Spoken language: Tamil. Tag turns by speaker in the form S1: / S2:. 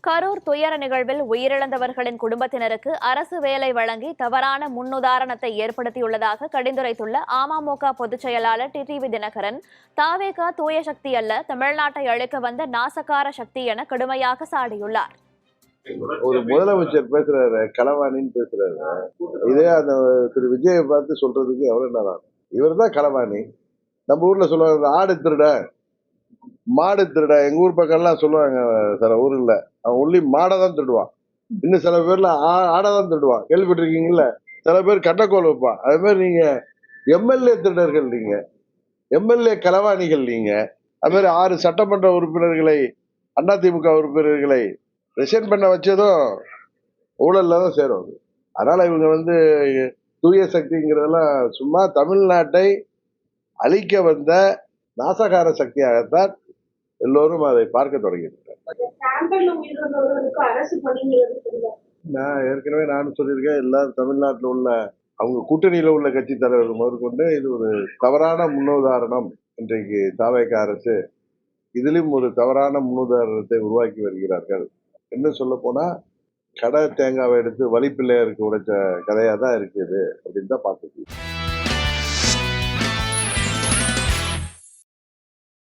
S1: கரூர் துயர நிகழ்வில் உயிரிழந்தவர்களின் குடும்பத்தினருக்கு அரசு வேலை வழங்கி தவறான முன்னுதாரணத்தை ஏற்படுத்தியுள்ளதாக கடிந்துரைத்துள்ள அமமுக பொதுச் செயலாளர் டிடிவி தினகரன், தாவேகா தூய சக்தி அல்ல, தமிழ்நாட்டை அழிக்க வந்த நாசகார சக்தி என கடுமையாக சாடியுள்ளார்.
S2: ஒரு முதலமைச்சர் பேசுறாரு, களவாணின்னு பேசுறாரு. இதே அந்த திரு விஜயை பார்த்து சொல்றதுக்கு எவ்வளவு நேரம்? இவர் தான் களவாணி. நம்ம ஊர்ல சொல்லுவாங்க, ஆடு திருட மாடு திருட. எங்க ஊர் பக்கம் எல்லாம் சொல்லுவாங்க, சில ஊர்ல அவன் உள்ளி மாடை தான் திருடுவான், இன்னும் சில பேர்ல ஆடை தான் திருடுவான். கேள்விப்பட்டிருக்கீங்கல்ல? சில பேர் கட்டக்கோல் வைப்பான். அதே மாதிரி நீங்க எம்எல்ஏ திருடர்கள், நீங்க எம்எல்ஏ களவாணிகள். நீங்க அது மாதிரி 6 சட்டமன்ற உறுப்பினர்களை, அதிமுக உறுப்பினர்களை ரிசைன் பண்ண வச்சதும் ஊழல்ல தான் சேரும். அதனால இவங்க தூய சக்திங்கிறதெல்லாம் சும்மா தமிழ்நாட்டை அழிக்க வந்த நாசகார சக்தியாகத்தான் எல்லோரும் அதை பார்க்க தொடங்கியிருக்காங்க. நான் ஏற்கனவே நானும் சொல்லியிருக்கேன், எல்லாரும் தமிழ்நாட்டில் உள்ள அவங்க கூட்டணியில உள்ள கட்சி தலைவர்கள் முதற்கொண்டு இது ஒரு தவறான முன்னுதாரணம். இன்றைக்கு தாவேகா அரசு இதிலும் ஒரு தவறான முன்னுதாரணத்தை உருவாக்கி வருகிறார்கள். என்ன சொல்ல போனா, கடை தேங்காவை எடுத்து வழிப்பிள்ளையருக்கு உடைச்ச கதையா தான் இருக்குது அப்படின்னு தான் பார்த்துருக்கு.